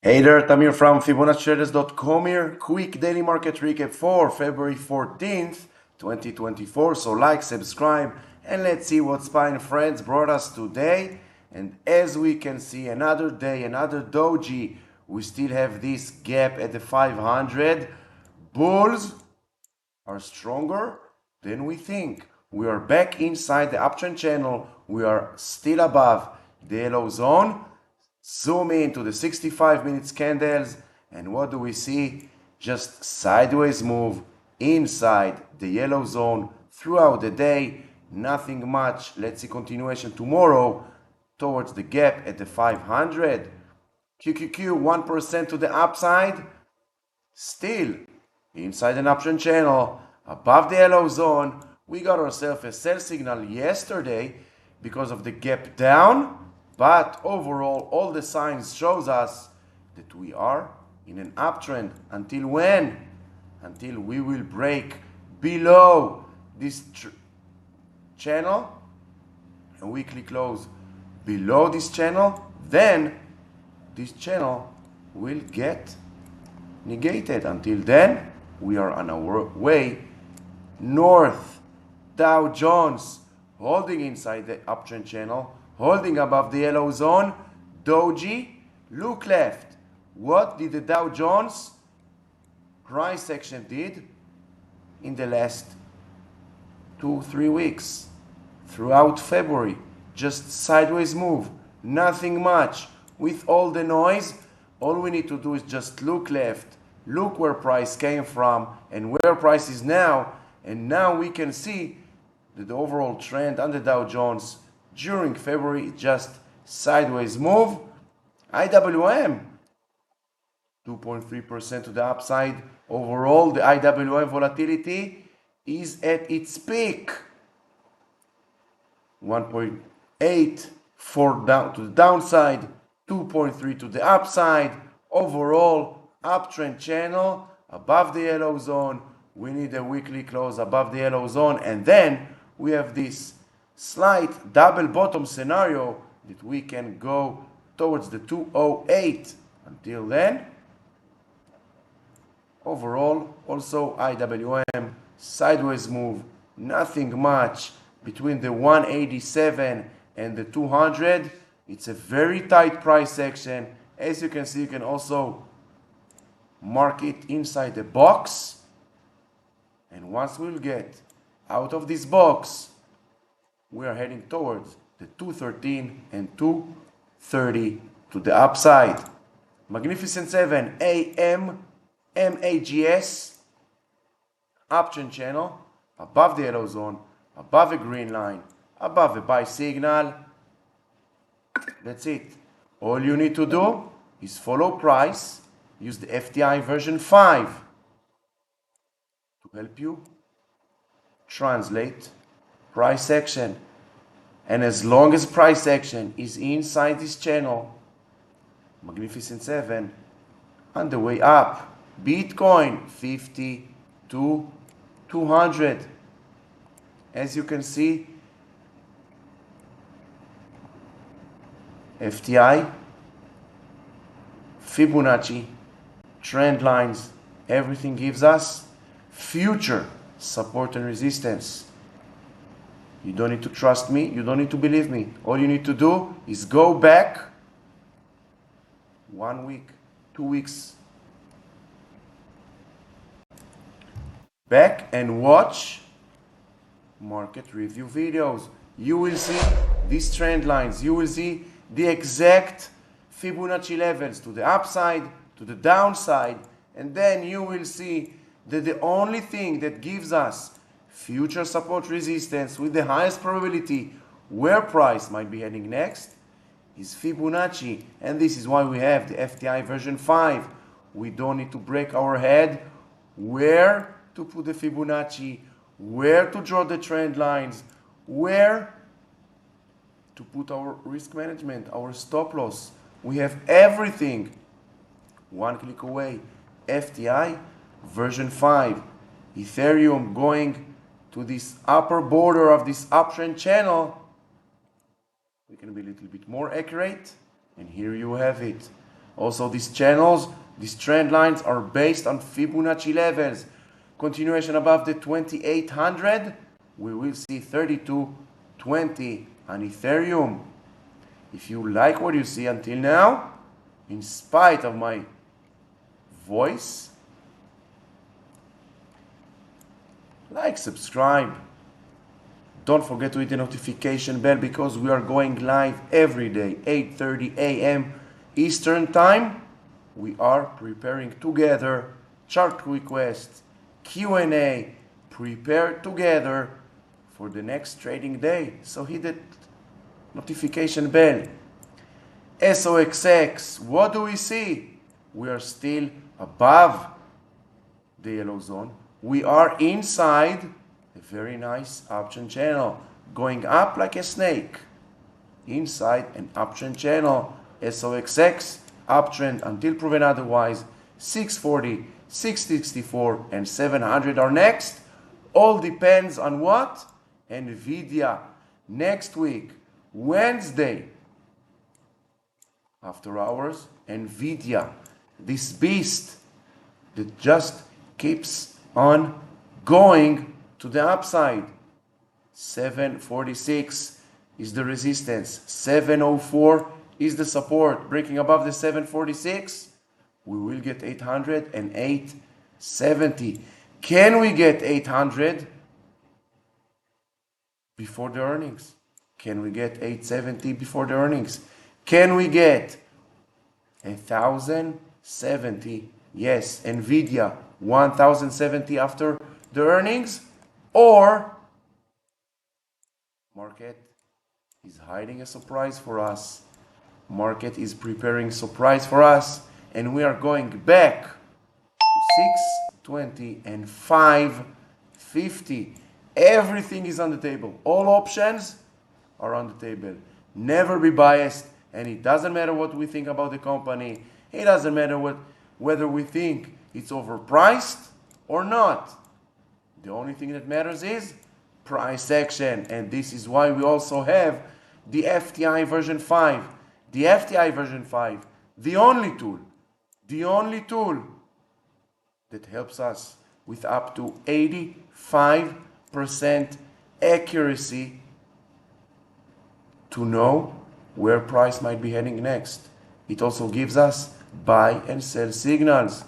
Hey there, Tamir from Fibonacci-Traders.com here. Quick daily market recap for February 14th, 2024. So like, subscribe, and let's see what SPY and Friends brought us today. And as we can see, another day, another doji. We still have this gap at the 500. Bulls are stronger than we think. We are back inside the uptrend channel. We are still above the yellow zone. Zoom in to the 65 minutes candles, and what do we see? Just sideways move inside the yellow zone throughout the day. Nothing much. Let's see continuation tomorrow towards the gap at the 500. QQQ 1% to the upside. Still inside an uptrend channel above the yellow zone. We got ourselves a sell signal yesterday because of the gap down. But overall, all the signs shows us that we are in an uptrend. Until when? Until we will break below this channel, a weekly close below this channel, then this channel will get negated. Until then, we are on our way north. Dow Jones holding inside the uptrend channel, holding above the yellow zone. Doji, look left. What did the Dow Jones price action did in the last 2-3 weeks? Throughout February, just sideways move, nothing much. With all the noise, all we need to do is just look left, look where price came from and where price is now, and now we can see that the overall trend on the Dow Jones during February just sideways move. IWM 2.3% to the upside. Overall, the IWM volatility is at its peak. 1.8 for down to the downside, 2.3 to the upside. Overall, uptrend channel above the yellow zone. We need a weekly close above the yellow zone, and then we have this slight double bottom scenario that we can go towards the 208. Until then, overall, also IWM sideways move, nothing much between the 187 and the 200. It's a very tight price action. As you can see, you can also mark it inside the box, and once we'll get out of this box, we are heading towards the 213 and 230 to the upside. Magnificent 7 AM MAGS uptrend channel above the yellow zone, above a green line, above a buy signal. That's it. All you need to do is follow price. Use the FTI version 5 to help you translate price action. And as long as price action is inside this channel, Magnificent 7 on the way up. Bitcoin 50 to 200. As you can see, FTI, Fibonacci, trend lines, everything gives us future support and resistance. You don't need to trust me. You don't need to believe me. All you need to do is go back 1 week, 2 weeks, back and watch market review videos. You will see these trend lines. You will see the exact Fibonacci levels to the upside, to the downside, and then you will see that the only thing that gives us future support resistance with the highest probability where price might be heading next is Fibonacci. And this is why we have the FTI version 5. We don't need to break our head where to put the Fibonacci, where to draw the trend lines, where to put our risk management, our stop loss. We have everything one click away. FTI version 5. Ethereum going to this upper border of this uptrend channel. We can be a little bit more accurate, and here you have it. Also, these channels, these trend lines are based on Fibonacci levels. Continuation above the 2800, we will see 3220 on Ethereum. If you like what you see until now, in spite of my voice, like, subscribe. Don't forget to hit the notification bell because we are going live every day, 8:30 a.m. Eastern Time. We are preparing together chart requests, Q&A, prepare together for the next trading day. So hit the notification bell. SOXX, what do we see? We are still above the yellow zone. We are inside a very nice uptrend channel, going up like a snake. Inside an uptrend channel, SOXX, uptrend until proven otherwise. 640, 664, and 700 are next. All depends on what? NVIDIA. Next week, Wednesday, after hours, NVIDIA. This beast that just keeps on going to the upside. 746 is the resistance. 704 is the support. Breaking above the 746, we will get 800 and 870. Can we get 800 before the earnings? Can we get 870 before the earnings? Can we get 1070? Yes, NVIDIA 1070 after the earnings, or market is hiding a surprise for us. Market is preparing surprise for us, and we are going back to 620 and 550. Everything is on the table. All options are on the table. Never be biased, and it doesn't matter what we think about the company. It doesn't matter whether we think it's overpriced or not. The only thing that matters is price action, and this is why we also have the FTI version 5. The FTI version 5, the only tool that helps us with up to 85% accuracy to know where price might be heading next. It also gives us buy and sell signals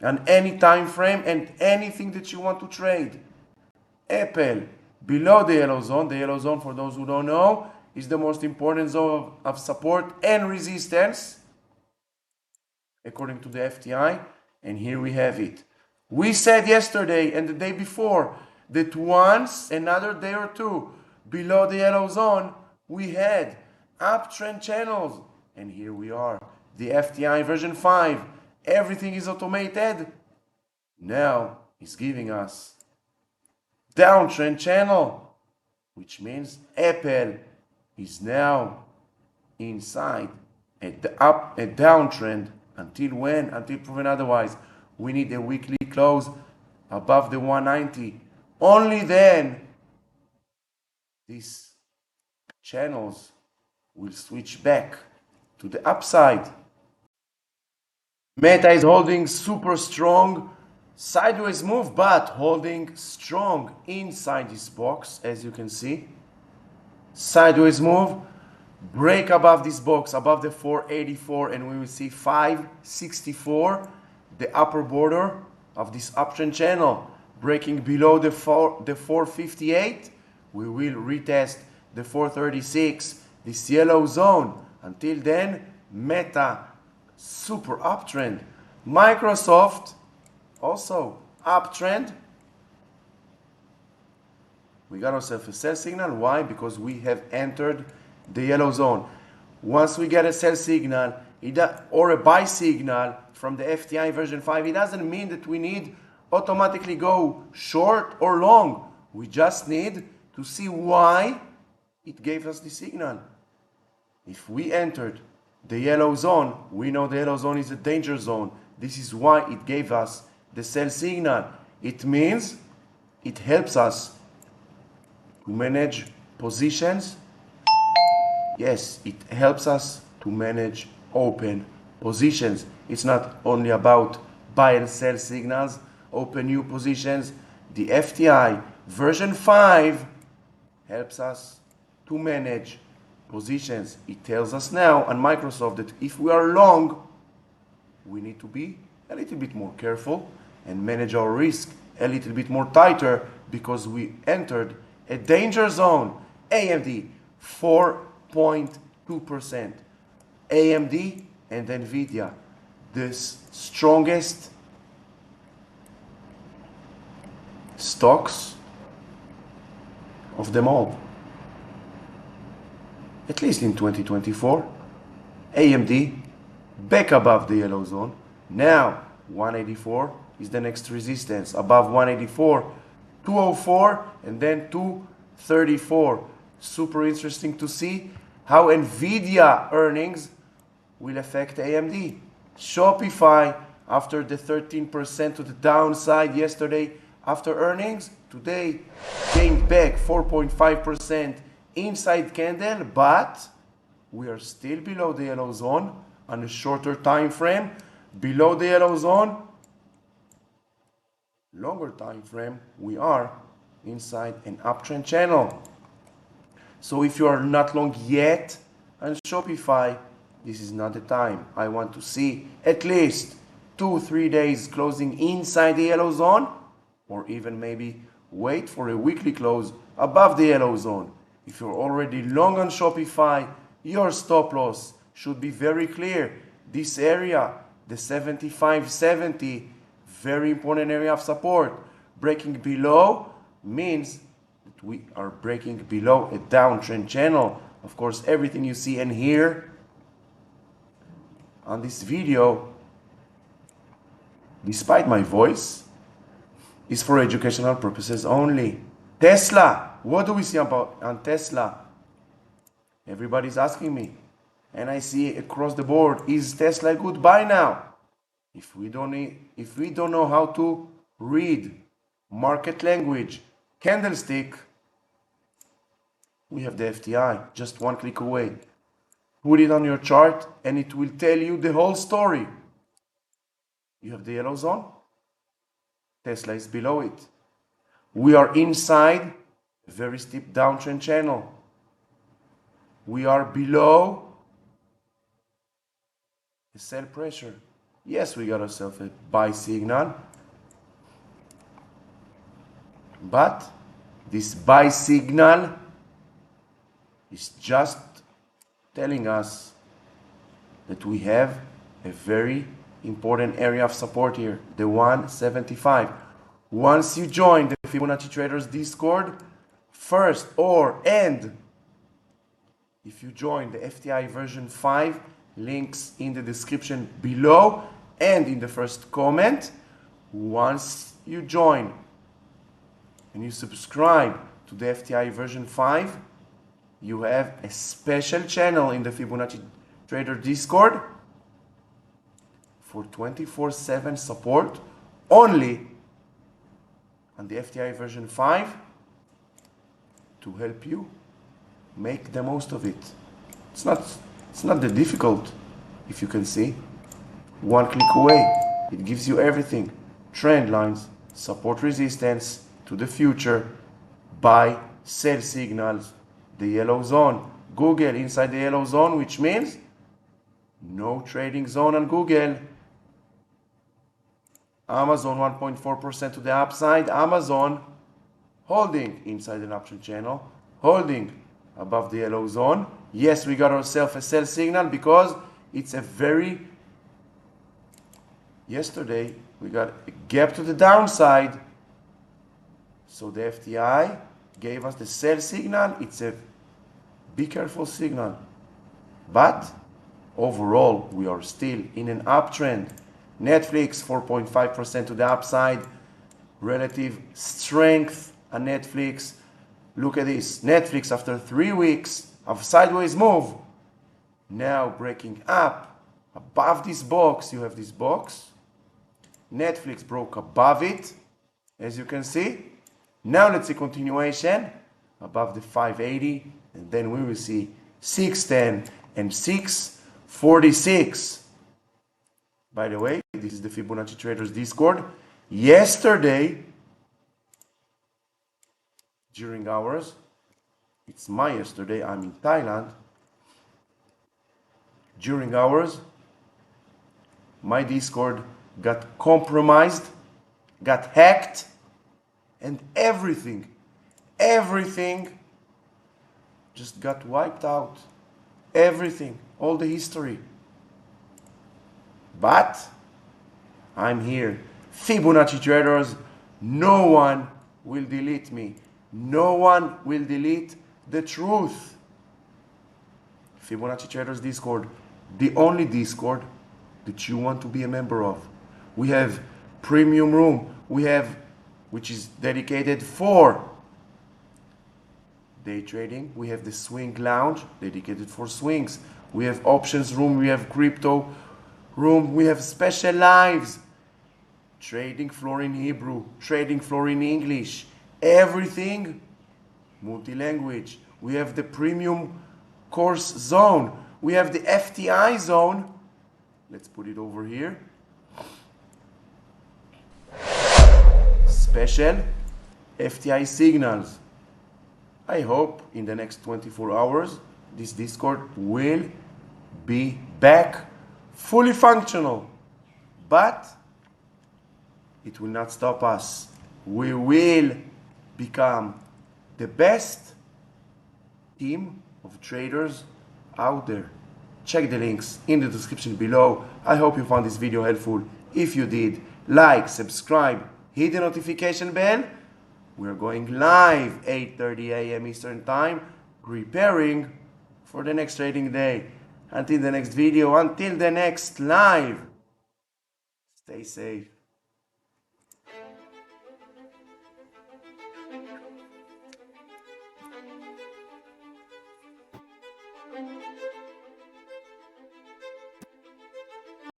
on any time frame and anything that you want to trade. Apple below the yellow zone. The yellow zone, for those who don't know, is the most important zone of support and resistance according to the FTI, and here we have it. We said yesterday and the day before that once, another day or two below the yellow zone, we had uptrend channels, and here we are. The FTI version 5, everything is automated. Now it's giving us downtrend channel, which means Apple is now inside a downtrend. Until when? Until proven otherwise. We need a weekly close above the 190. Only then these channels will switch back to the upside. Meta is holding super strong, sideways move, but holding strong inside this box, as you can see. Sideways move, break above this box, above the 484, and we will see 564, the upper border of this uptrend channel. Breaking below the 458, we will retest the 436, this yellow zone. Until then, Meta, super uptrend. Microsoft, also uptrend. We got ourselves a sell signal. Why? Because we have entered the yellow zone. Once we get a sell signal or a buy signal from the FTI version 5, it doesn't mean that we need automatically go short or long. We just need to see why it gave us the signal. If we entered the yellow zone, we know the yellow zone is a danger zone. This is why it gave us the sell signal. It means it helps us to manage positions. Yes, it helps us to manage open positions. It's not only about buy and sell signals, open new positions. The FTI version 5 helps us to manage positions. It tells us now on Microsoft that if we are long, we need to be a little bit more careful and manage our risk a little bit more tighter because we entered a danger zone. AMD 4.2%. AMD and Nvidia, the strongest stocks of them all, at least in 2024. AMD back above the yellow zone. Now 184 is the next resistance. Above 184, 204 and then 234. Super interesting to see how Nvidia earnings will affect AMD. Shopify, after the 13% to the downside yesterday after earnings, today gained back 4.5% inside candle, but we are still below the yellow zone on a shorter time frame. Below the yellow zone, longer time frame, we are inside an uptrend channel. So if you are not long yet on Shopify, this is not the time. I want to see at least 2-3 days closing inside the yellow zone, or even maybe wait for a weekly close above the yellow zone. If you're already long on Shopify, your stop loss should be very clear. This area, the 75.70, very important area of support. Breaking below means that we are breaking below a downtrend channel. Of course, everything you see and hear on this video, despite my voice, is for educational purposes only. Tesla, what do we see about on Tesla? Everybody's asking me, and I see across the board, is Tesla a good buy now? If we don't know how to read market language, candlestick, we have the FTI just one click away. Put it on your chart and it will tell you the whole story. You have the yellow zone. Tesla is below it. We are inside a very steep downtrend channel. We are below the sell pressure. Yes, we got ourselves a buy signal. But this buy signal is just telling us that we have a very important area of support here, the 175. Once you join the Fibonacci-Traders Discord, first if you join the FTI version 5, links in the description below and in the first comment. Once you join and you subscribe to the FTI version 5, you have a special channel in the Fibonacci Trader Discord for 24/7 support only on the FTI version 5 to help you make the most of it. It's not that difficult, if you can see. One click away, it gives you everything. Trend lines, support resistance to the future, buy, sell signals, the yellow zone. Google inside the yellow zone, which means no trading zone on Google. Amazon 1.4% to the upside. Amazon holding inside an uptrend channel, holding above the yellow zone. Yes, we got ourselves a sell signal because it's a very... Yesterday, we got a gap to the downside. So the FTI gave us the sell signal. It's a be careful signal. But overall, we are still in an uptrend. Netflix 4.5% to the upside. Relative strength on Netflix. Look at this. Netflix, after 3 weeks of sideways move, now breaking up above this box. You have this box. Netflix broke above it, as you can see. Now let's see continuation above the 580, and then we will see 610 and 646. By the way, this is the Fibonacci Traders Discord. Yesterday, during hours, it's my yesterday, I'm in Thailand. During hours, my Discord got compromised, got hacked, and everything just got wiped out. Everything, all the history. But I'm here. Fibonacci Traders, no one will delete me. No one will delete the truth. Fibonacci Traders Discord, the only Discord that you want to be a member of. We have premium room, which is dedicated for day trading. We have the swing lounge, dedicated for swings. We have options room, we have crypto room, we have special lives, trading floor in Hebrew, trading floor in English, everything multi-language. We have the premium course zone. We have the FTI zone. Let's put it over here. Special FTI signals. I hope in the next 24 hours this Discord will be back fully functional. But it will not stop us. We will become the best team of traders out there. Check the links in the description below. I hope you found this video helpful. If you did, like, subscribe, hit the notification bell. We're going live 8:30 a.m. Eastern Time, preparing for the next trading day. Until the next video, until the next live, stay safe.